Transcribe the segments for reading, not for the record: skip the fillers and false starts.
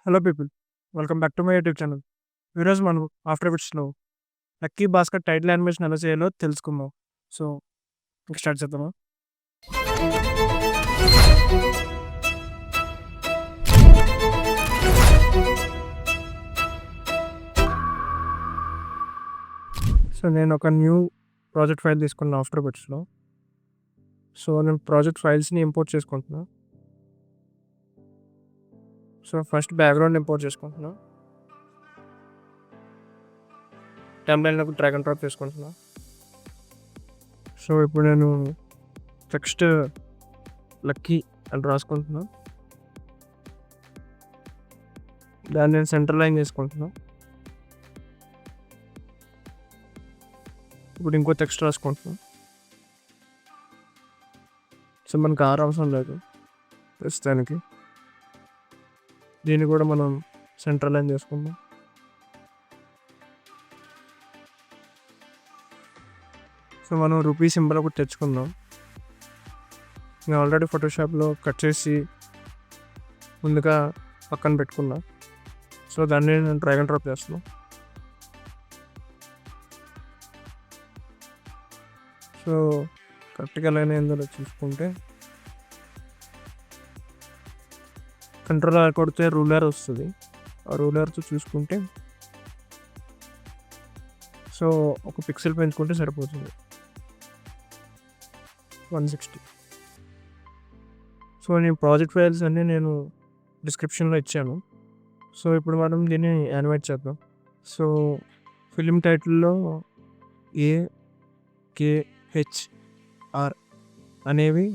Hello people, welcome back to my YouTube channel. ఈరోజు మనం after బిట్స్లో లక్కీ భాస్కర్ టైటిల్ యానిమేషన్ ఎలా చేయాలో తెలుసుకుందాం. సో ఇంక స్టార్ట్ చేద్దామా? సో నేను ఒక న్యూ ప్రాజెక్ట్ ఫైల్ తీసుకున్నాను ఆఫ్టర్ బిట్స్లో. సో నేను ప్రాజెక్ట్ ఫైల్స్ని ఇంపోర్ట్ చేసుకుంటున్నా. సో ఫస్ట్ బ్యాక్గ్రౌండ్ ఇంపోర్ట్ చేసుకుంటున్నా. టైమ్లైన్లోకి డ్రాగ్ అండ్ డ్రాప్ చేసుకుంటున్నా. సో ఇప్పుడు నేను టెక్స్ట్ లక్కీ అని రాసుకుంటున్నా. దాన్ని నేను సెంటర్ లైన్ చేసుకుంటున్నా. ఇప్పుడు ఇంకో టెక్స్ట్ రాసుకుంటున్నా. సో మనకు ఆర్ అవసరం లేదు ప్రస్తుతానికి. దీన్ని కూడా మనం సెంటర్ లైన్ చేసుకుందాం. సో మనం రూపీ సింబల్ ఒకటి తెచ్చుకుందాం. నేను ఆల్రెడీ ఫోటోషాప్లో కట్ చేసి ముందుగా పక్కన పెట్టుకున్నా. సో దాన్ని నేను డ్రాగ్ అండ్ డ్రాప్ చేస్తున్నాను. సో కరెక్ట్గా ఎలా ఏందో చూసుకుంటే కంట్రోల్ కొడితే రూలర్ వస్తుంది. ఆ రూలర్తో చూసుకుంటే సో ఒక పిక్సెల్ పెంచుకుంటే సరిపోతుంది, 160. సో నేను ప్రాజెక్ట్ ఫైల్స్ అన్నీ నేను డిస్క్రిప్షన్లో ఇచ్చాను. సో ఇప్పుడు మనం దీన్ని యానిమేట్ చేద్దాం. సో ఫిలిం టైటిల్లో AKHR అనేవి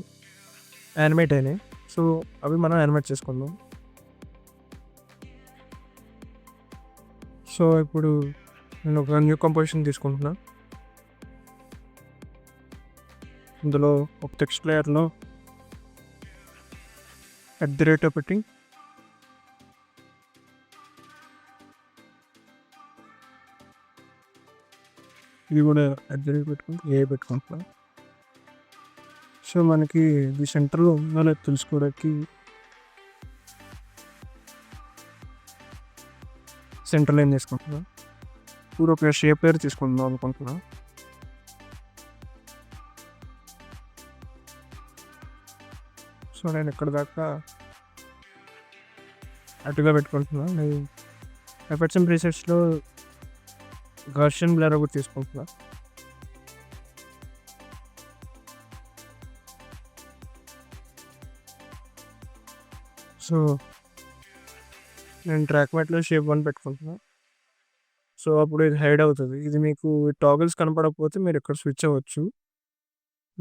యానిమేట్ అయినాయి. సో అవి మనం యానిమేట్ చేసుకుందాం. సో ఇప్పుడు నేను ఒక న్యూ కంపోజిషన్ తీసుకుంటున్నా. ఇందులో ఒక టెక్స్ట్ లేయర్లో @ పెట్టి ఇది కూడా @ పెట్టుకుని పెట్టుకుంటున్నా. సో మనకి ఇది సెంటర్లో ఉందో లేదో తెలుసుకోవడానికి సెంటర్ లైన్ తీసుకుంటున్నా. ఇప్పుడు ఒక షేప్ లేయర్ తీసుకుందాం అనుకుంటున్నా. సో నేను ఇక్కడ దాకా అటుగా పెట్టుకుంటున్నా. నేను ఎఫెక్ట్స్ అండ్ ప్రీసెట్స్లో గర్షన్ బ్లర్ ఒకటి తీసుకుంటున్నా. సో నేను ట్రాక్ మ్యాట్లో షేప్ 1 పెట్టుకుంటున్నా. సో అప్పుడు ఇది హైడ్ అవుతుంది. ఇది మీకు టాగిల్స్ కనపడకపోతే మీరు ఇక్కడ స్విచ్ అవ్వచ్చు.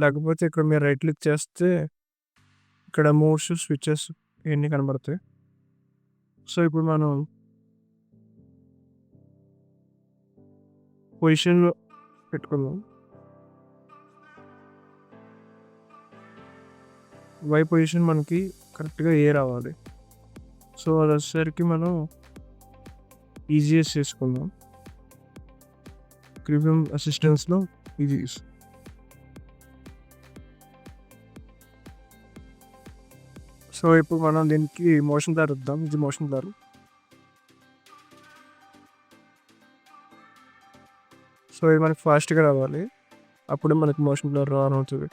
లేకపోతే ఇక్కడ మీరు రైట్ క్లిక్ చేస్తే ఇక్కడ మోడ్స్, స్విచెస్ ఇవన్నీ కనబడతాయి. సో ఇప్పుడు మనం పొజిషన్లో పెట్టుకుందాం. వై పొజిషన్ మనకి కరెక్ట్గా రావాలి. సో అది వచ్చేసరికి మనం ఈజీఎస్ చేసుకుందాం. క్రివియం అసిస్టెన్స్లో ఈజీఎస్. సో ఇప్పుడు మనం దీనికి మోషన్ బ్లర్ ఇద్దాం. ఇది మోషన్ బ్లర్. సో ఇది మనకి ఫాస్ట్గా రావాలి, అప్పుడే మనకి మోషన్ బ్లర్ ఆన్ అవుతుంది.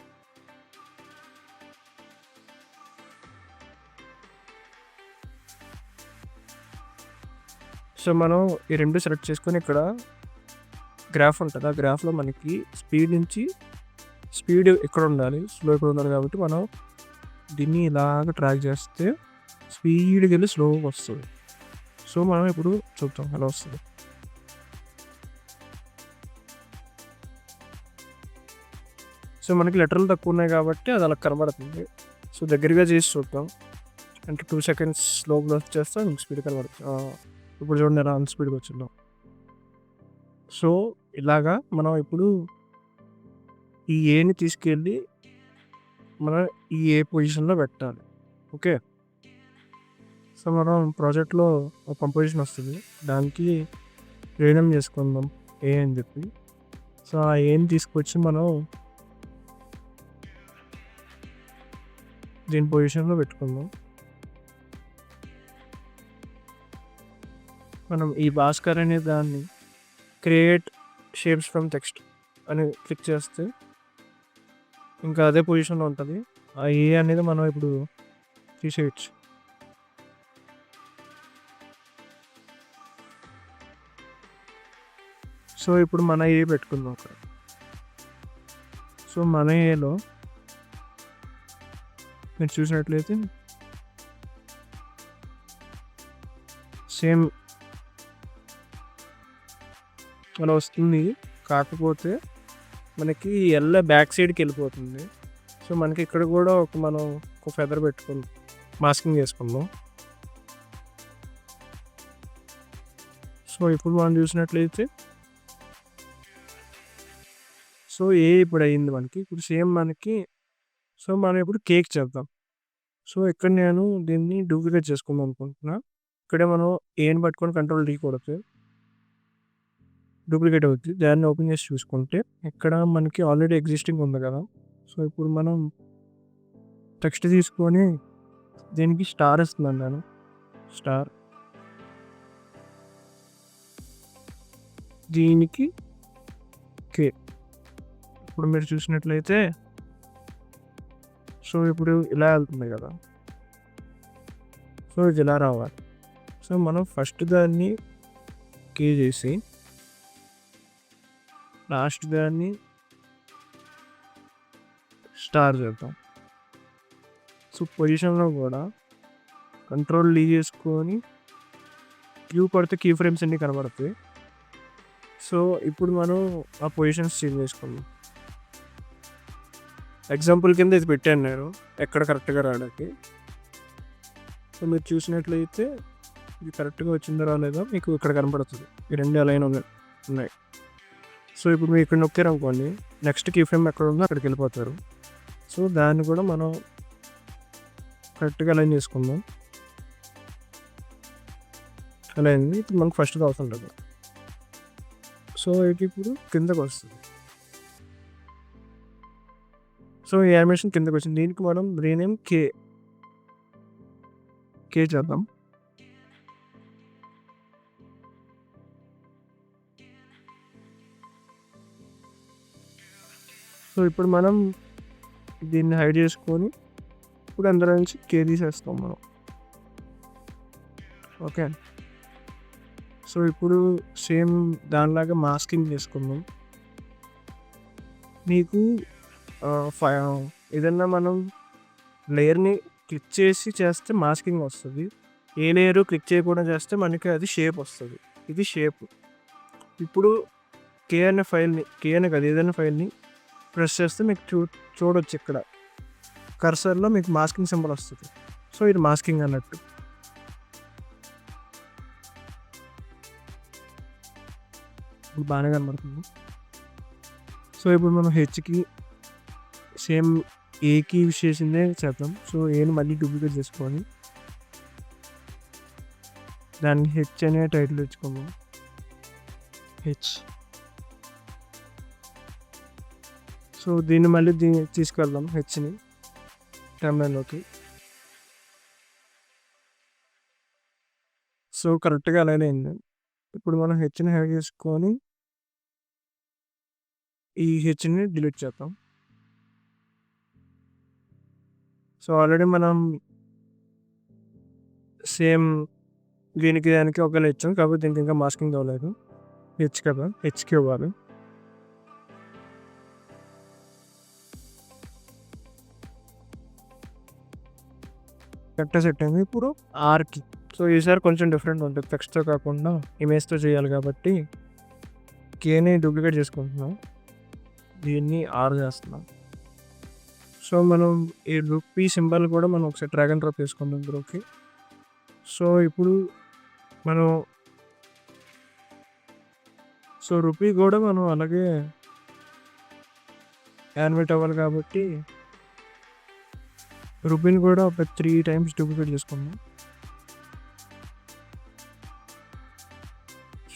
సో మనం ఈ రెండు సెలెక్ట్ చేసుకొని ఇక్కడ గ్రాఫ్ ఉంటుంది. ఆ గ్రాఫ్లో మనకి స్పీడ్ ఎక్కడ ఉండాలి, స్లో ఎక్కడ ఉండాలి. కాబట్టి మనం దీన్ని ఇలాగ ట్రాక్ చేస్తే స్పీడ్కి వెళ్ళి స్లోగా వస్తుంది. సో మనం ఇప్పుడు చూద్దాం ఎలా వస్తుంది. సో మనకి లెటర్లు తక్కువ ఉన్నాయి కాబట్టి అది అలా కనబడుతుంది. సో దగ్గరగా చేసి చూద్దాం. అంటే 2 seconds స్లోగా చేస్తే మీకు స్పీడ్ కనబడుతుంది. ఇప్పుడు చూడండి ఎలా అంత స్పీడ్గా వచ్చిందో. సో ఇలాగా మనం ఇప్పుడు ఈ ఏని తీసుకెళ్ళి మనం ఈ పొజిషన్లో పెట్టాలి. ఓకే. సో మనం ప్రాజెక్ట్లో ఒక కంపోజిషన్ వస్తుంది, దానికి రీనేమ్ చేసుకుందాం అని చెప్పి. సో ఆ ఏని తీసుకొచ్చి మనం దీని పొజిషన్లో పెట్టుకుందాం. మనం ఈ భాస్కర్ అనే దాన్ని క్రియేట్ షేప్స్ ఫ్రమ్ టెక్స్ట్ అని క్లిక్ చేస్తే ఇంకా అదే పొజిషన్లో ఉంటుంది. ఆ ఏ అనేది మనం ఇప్పుడు తీసేయచ్చు. సో ఇప్పుడు మన ఏ పెట్టుకుందాం అక్కడ. సో మన ఏలో మీరు చూసినట్లయితే సేమ్ అలా వస్తుంది. కాకపోతే మనకి ఎల్ల బ్యాక్ సైడ్కి వెళ్ళిపోతుంది. సో మనకి ఇక్కడ కూడా మనం ఒక ఫెదర్ పెట్టుకుందాం, మాస్కింగ్ చేసుకుందాం. సో ఇప్పుడు మనం చూసినట్లయితే సో ఏ ఇప్పుడు అయ్యింది మనకి. ఇప్పుడు సేమ్ మనకి సో మనం ఇప్పుడు కేక్ చేద్దాం. సో ఇక్కడ నేను దీన్ని డూప్లికేట్ చేసుకుందాం అనుకుంటున్నా. ఇక్కడే మనం ఏని పట్టుకొని కంట్రోల్ డీ కొడితే డూప్లికేట్ అవుతుంది. దాన్ని ఓపెన్ చేసి చూసుకుంటే ఇక్కడ మనకి ఆల్రెడీ ఎగ్జిస్టింగ్ ఉంది కదా. సో ఇప్పుడు మనం టెక్స్ట్ తీసుకొని దీనికి స్టార్ ఇస్తున్నాను నేను. స్టార్ దీనికి కే. ఇప్పుడు మీరు చూసినట్లయితే సో ఇప్పుడు ఇలా వెళ్తుంది కదా. సో ఇది ఇలా రావాలి. సో మనం ఫస్ట్ దాన్ని కే చేసి లాస్ట్ దాన్ని స్టార్ చేద్దాం. సో పొజిషన్లో కూడా కంట్రోల్ డీ చేసుకొని క్యూ పడితే కీ ఫ్రేమ్స్ అన్నీ కనబడతాయి. సో ఇప్పుడు మనం ఆ పొజిషన్స్ చేంజ్ చేసుకుందాం. ఎగ్జాంపుల్ కింద ఇది పెట్టాను నేను ఎక్కడ కరెక్ట్గా రావడానికి. సో మీరు చూసినట్లయితే ఇది కరెక్ట్గా వచ్చిందో రాలేదో మీకు ఇక్కడ కనపడుతుంది. ఈ రెండు అలైన్ ఉన్నాయి. సో ఇప్పుడు మీరు ఇక్కడ నొక్కారు అనుకోండి, నెక్స్ట్ కీ ఫ్రేమ్ ఎక్కడ ఉందో అక్కడికి వెళ్ళిపోతారు. సో దాన్ని కూడా మనం కరెక్ట్గా అలైన్ చేసుకుందాం. అలా అయింది. ఇప్పుడు మనకు ఫస్ట్గా అవసరం లేదు. సో ఇది ఇప్పుడు కిందకు వస్తుంది. సో ఈ యానిమేషన్ కిందకు వచ్చింది. దీనికి మనం రీనేమ్ కే చేద్దాం. సో ఇప్పుడు మనం దీన్ని హైడ్ చేసుకొని ఇప్పుడు అందులో నుంచి కే తీసేస్తాం మనం. ఓకే. సో ఇప్పుడు సేమ్ దానిలాగా మాస్కింగ్ చేసుకుందాం. మీకు ఏదన్నా మనం లేయర్ని క్లిక్ చేసి చేస్తే మాస్కింగ్ వస్తుంది. ఏ లేయర్ క్లిక్ చేయకుండా చేస్తే మనకి అది షేప్ వస్తుంది. ఇది షేప్. ఇప్పుడు కే అనే కాదు ఏదైనా ఫైల్ని ప్రెస్ చేస్తే మీకు చూడొచ్చు ఇక్కడ కర్సర్లో మీకు మాస్కింగ్ సింబల్ వస్తుంది. సో ఇది మాస్కింగ్ అన్నట్టు. ఇప్పుడు బాగానే కనబడుతుంది. సో ఇప్పుడు మనం హెచ్కి సేమ్ ఏకి యూజ్ చేసిందే చేద్దాం. సో ఏని మళ్ళీ డూప్లికేట్ చేసుకొని దానికి హెచ్ అనే టైటిల్ ఇచ్చుకుందాం. హెచ్. సో దీన్ని మళ్ళీ తీసుకెళ్దాం హెచ్ని టైమ్లైన్లోకి. సో కరెక్ట్గా అలానే అయింది. ఇప్పుడు మనం హెచ్ని హైడ్ చేసుకొని ఈ హెచ్ని డిలీట్ చేద్దాం. సో ఆల్రెడీ మనం సేమ్ దీనికి దానికి ఒకవేళ ఇచ్చాం, కాబట్టి దీనికి ఇంకా మాస్కింగ్ అవ్వలేదు. హెచ్ కదా, హెచ్కి ఇవ్వాలి. కరెక్ట్గా సెట్ అయింది. ఇప్పుడు ఆర్కి. సో ఈసారి కొంచెం డిఫరెంట్ ఉంటుంది. టెక్స్ట్తో కాకుండా ఇమేజ్తో చేయాలి కాబట్టి కేని డూప్లికేట్ చేసుకుంటున్నాం. దీన్ని ఆర్ చేస్తున్నాం. సో మనం ఈ రూపీ సింబల్ కూడా మనం ఒకసారి డ్రాగ్ అండ్ డ్రాప్ చేసుకుందాం ఇందులోకి. సో ఇప్పుడు మనం సో రూపీ కూడా మనం అలాగే యానిమేట్ అవ్వాలి కాబట్టి రూపీని కూడా ఒక 3 times డూప్లికేట్ చేసుకుందాం.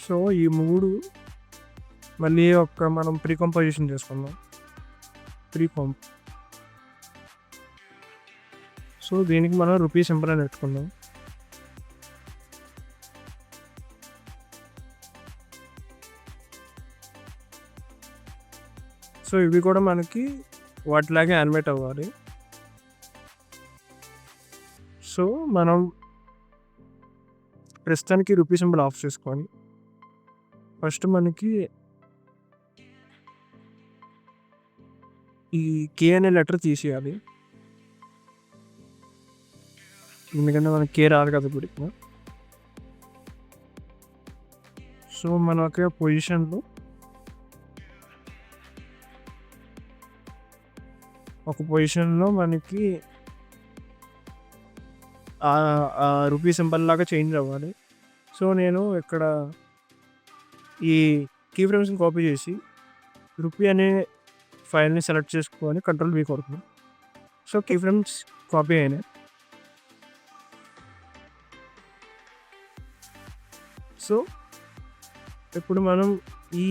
సో ఈ 3 మళ్ళీ మనం ప్రీకంపోజిషన్ చేసుకుందాం. సో దీనికి మనం రూపీ సింబల్ అని పెట్టుకుందాం. సో ఇవి కూడా మనకి వాటిలాగే యానిమేట్ అవ్వాలి. సో మనం ప్రస్తుతానికి రూపీ సింబల్ ఆఫ్ చేసుకొని ఫస్ట్ మనకి ఈ కే అనే లెటర్ తీసేయాలి. ఎందుకంటే మనకి కే రాదు కదా ఇప్పుడు. సో మనకి పొజిషన్లో ఒక పొజిషన్లో మనకి రూపీ సింబల్ లాగా చేంజ్ అవ్వాలి. సో నేను ఇక్కడ ఈ కీ ఫ్రేమ్స్ని కాపీ చేసి రూపీ అనే ఫైల్ని సెలెక్ట్ చేసుకొని Ctrl+V కొడుతున్నాను. సో కీ ఫ్రేమ్స్ కాపీ అయినాయి. సో ఇప్పుడు మనం ఈ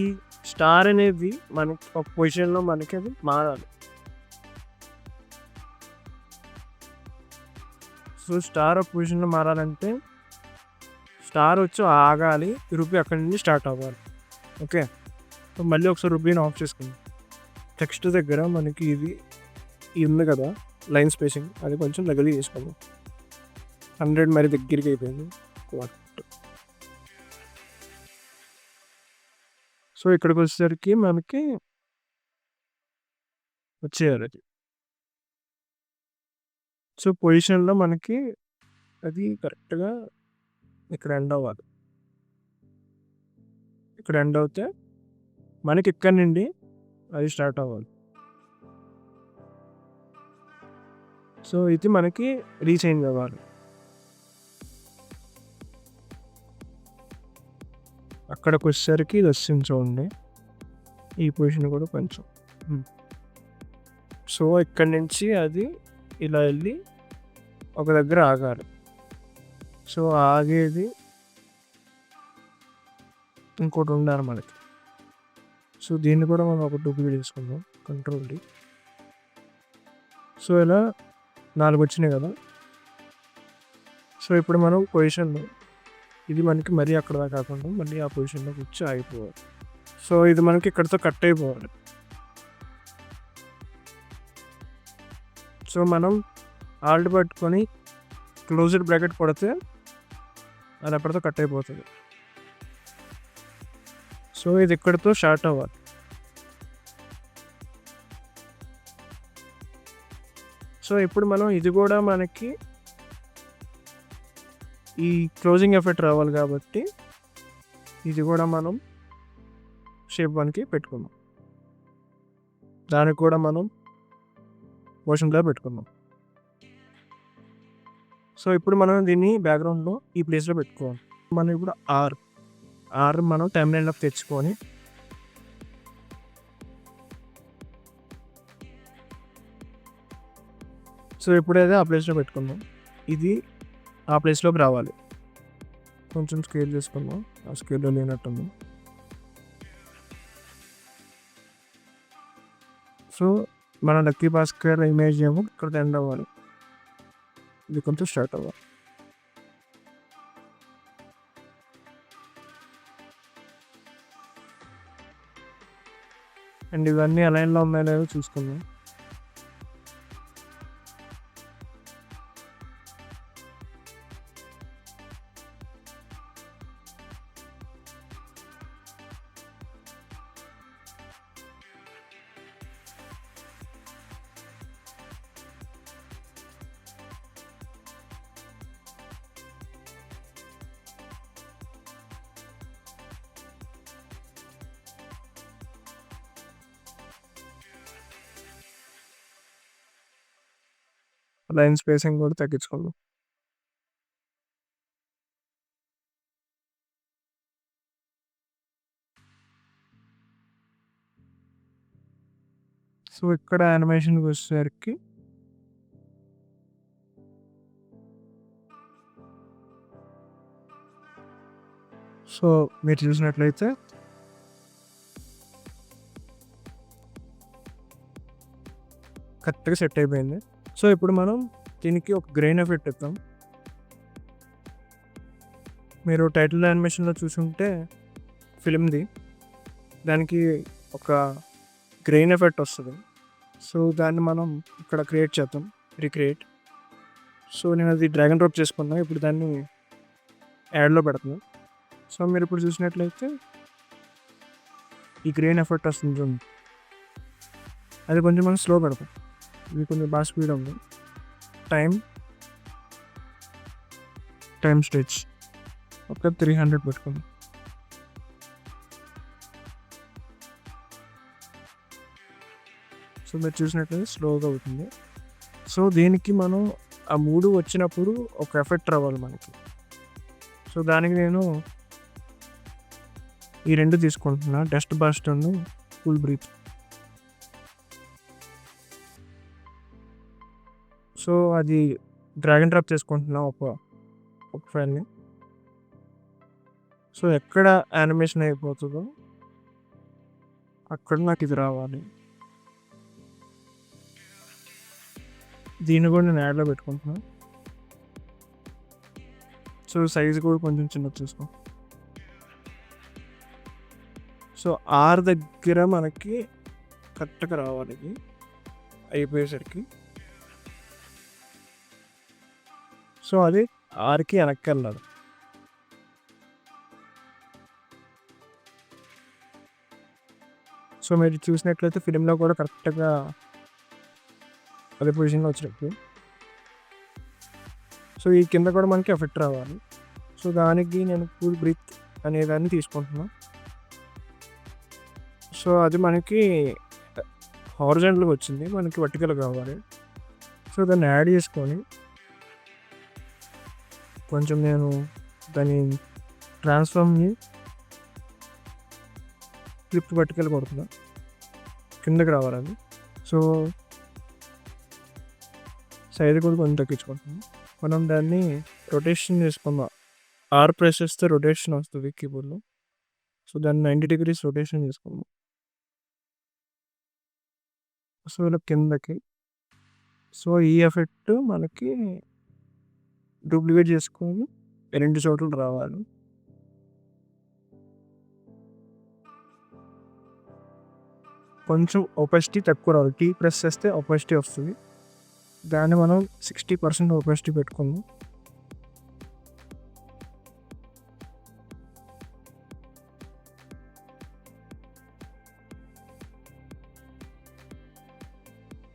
స్టార్ అనేది మనకి ఒక పొజిషన్లో మనకి అది మారాలి. సో స్టార్ ఒక పొజిషన్లో మారాలంటే స్టార్ వచ్చి ఆగాలి, రూపీ అక్కడి నుంచి స్టార్ట్ అవ్వాలి. ఓకే, సో మళ్ళీ ఒకసారి రూపీని ఆఫ్ చేసుకుందాం. టెక్స్ట్ దగ్గర మనకి ఇది ఉంది కదా లైన్ స్పేసింగ్, అది కొంచెం దగ్గర చేసుకుందాం. 100 మరి దగ్గరికి అయిపోయింది. సో ఇక్కడికి వచ్చేసరికి మనకి వచ్చేయాలి అది. సో పొజిషన్లో మనకి అది కరెక్ట్గా ఇక్కడ ఎండ్ అవ్వాలి. ఇక్కడ ఎండ్ అవుతే మనకి ఇక్కడ నుండి అది స్టార్ట్ అవ్వాలి. సో ఇది మనకి రీచేంజ్ అవ్వాలి. అక్కడికి వచ్చేసరికి ఇది వస్తుంది చూడండి, ఈ పొజిషన్ కూడా కొంచెం. సో ఇక్కడ నుంచి అది ఇలా వెళ్ళి ఒక దగ్గర ఆగాలి. సో ఆగేది ఇంకోటి ఉండాలి మనకి. సో దీన్ని కూడా మనం ఒక డూప్లికేట్ చేసుకుందాం, Ctrl+D. సో ఇలా 4 వచ్చినాయి కదా. సో ఇప్పుడు మనం పొజిషన్లో ఇది మనకి మరీ అక్కడ దాకా కాకుండా మళ్ళీ ఆ పొజిషన్లోకి వచ్చి ఆగిపోవాలి. సో ఇది మనకి ఇక్కడితో కట్ అయిపోవాలి. సో మనం ఆల్ట్ పట్టుకొని క్లోజ్డ్ బ్రాకెట్ కొడితే అది ఎప్పటితో కట్ అయిపోతుంది. సో ఇది ఇక్కడితో స్టార్ట్ అవ్వాలి. సో ఇప్పుడు మనం ఇది కూడా మనకి ఈ క్లోజింగ్ ఎఫెక్ట్ రావాలి కాబట్టి ఇది కూడా మనం షేప్ 1కి పెట్టుకుందాం. దానికి కూడా మనం మోషన్గా పెట్టుకుందాం. సో ఇప్పుడు మనం దీన్ని బ్యాక్గ్రౌండ్లో ఈ ప్లేస్లో పెట్టుకోవాలి. మనం ఇప్పుడు ఆర్ మనం టైమ్లైన్లోకి తెచ్చుకొని సో ఇప్పుడైతే ఆ ప్లేస్లో పెట్టుకుందాం. ఇది ఆ ప్లేస్లోకి రావాలి. కొంచెం స్కేల్ చేసుకుందాం, ఆ స్కేల్లో లేనట్టుంది. సో మన లక్కీ భాస్కర్ ఇమేజ్ ఏమో ఇక్కడ ఎండ్ అవ్వాలి, ఇది కొంచెం స్టార్ట్ అవ్వాలి. అండ్ ఇవన్నీ అలైన్లో ఉన్నాయో లేదో చూసుకుందాం. లైన్ స్పేసింగ్ కూడా తగ్గించుకుందాం. సో ఇక్కడ యానిమేషన్కి వచ్చేసరికి సో మీరు చూసినట్లయితే కరెక్ట్గా సెట్ అయిపోయింది. సో ఇప్పుడు మనం దీనికి ఒక గ్రెయిన్ ఎఫెక్ట్ ఇద్దాం. మీరు టైటిల్ యానిమేషన్లో చూసుంటే ఫిలింది, దానికి ఒక గ్రెయిన్ ఎఫెక్ట్ వస్తుంది. సో దాన్ని మనం ఇక్కడ క్రియేట్ చేద్దాం, రీక్రియేట్. సో నేను అది డ్రాగ్ అండ్ డ్రాప్ చేసుకున్నా. ఇప్పుడు దాన్ని యాడ్లో పెడుతున్నాను. సో మీరు ఇప్పుడు చూసినట్లయితే ఈ గ్రెయిన్ ఎఫెక్ట్ వస్తుంది చూడండి. అది కొంచెం మనం స్లో పెడతాం. ఇది కొంచెం బాగా స్పీడ్ ఉంది. టైం స్ట్రెచ్ ఒక 300 పెట్టుకుందాం. సో మీరు చూసినట్లయితే స్లోగా అవుతుంది. సో దీనికి మనం ఆ 3 వచ్చినప్పుడు ఒక ఎఫెక్ట్ రావాలి మనకి. సో దానికి నేను ఈ 2 తీసుకుంటున్నా, dust bust and cool breath. So అది డ్రాగ్ అండ్ డ్రాప్ చేసుకుంటున్నా ఒక ఫైల్ని. సో ఎక్కడ యానిమేషన్ అయిపోతుందో అక్కడ నాకు ఇది రావాలి. దీన్ని కూడా నేను యాడ్లో పెట్టుకుంటున్నాను. సో సైజ్ కూడా కొంచెం చిన్నది చూసుకో. సో ఆర్ దగ్గర మనకి కరెక్ట్గా రావాలి ఇది అయిపోయేసరికి. సో అది ఆర్కి వెనక్కి వెళ్ళాలి. సో మీరు చూసినట్లయితే ఫిలింలో కూడా కరెక్ట్గా అదే పొజిషన్లో వచ్చినప్పుడు. సో ఈ కింద కూడా మనకి ఎఫెక్ట్ రావాలి. సో దానికి నేను కూల్ బ్రీత్ అనేదాన్ని తీసుకుంటున్నాను. సో అది మనకి హారిజాంటల్గా వచ్చింది, మనకి వర్టికల్ కావాలి. సో దాన్ని యాడ్ చేసుకొని కొంచెం నేను దాని ట్రాన్స్ఫార్మ్ని ఫ్లిప్ వర్టికల్ కొడుతున్నా, కిందకి రావాలి. సో సైడ్ కూడా కొంచెం తగ్గించుకుంటున్నాం. మనం దాన్ని రొటేషన్ చేసుకుందాం. ఆర్ ప్రెస్ చేస్తే రొటేషన్ వస్తుంది కీబోర్డ్లో. సో దాన్ని 90 degrees రొటేషన్ చేసుకుందాం. సో ఇలా కిందకి. సో ఈ ఎఫెక్ట్ మనకి డూప్లికేట్ చేసుకొని 2 చోట్ల రావాలి. కొంచెం ఒపాసిటీ తక్కువ రావాలి. టీ ప్రెస్ చేస్తే ఒపాసిటీ వస్తుంది. దాన్ని మనం 60% ఒపాసిటీ పెట్టుకుందాం.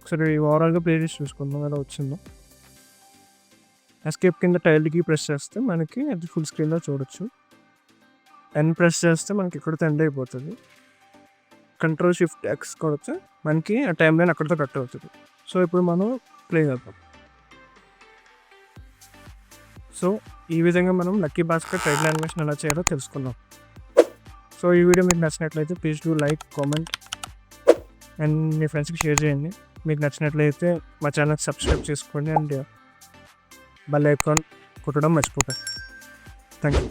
ఒకసారి ఓవరాల్గా ప్లేలిస్ట్ చూసుకుందాం ఎలా వచ్చిందో. ఎస్కేప్ కింద టైల్కి ప్రెస్ చేస్తే మనకి అది ఫుల్ స్క్రీన్లో చూడొచ్చు. ఎన్ ప్రెస్ చేస్తే మనకి ఇక్కడితో ఎండ్ అయిపోతుంది. Ctrl+Shift+X కొడితే మనకి ఆ టైం లైన్ అక్కడితో కట్ అవుతుంది. సో ఇప్పుడు మనం ప్లే చేద్దాం. సో ఈ విధంగా మనం లక్కీ భాస్కర్ టైటిల్ యానిమేషన్ ఎలా చేయాలో తెలుసుకుందాం. సో ఈ వీడియో మీకు నచ్చినట్లయితే please do like, comment and మీ ఫ్రెండ్స్కి షేర్ చేయండి. మీకు నచ్చినట్లయితే మా ఛానల్కి సబ్స్క్రైబ్ చేసుకోండి అండ్ బెల్ ఐకాన్ కొట్టడం మర్చిపోకండి. Thank you.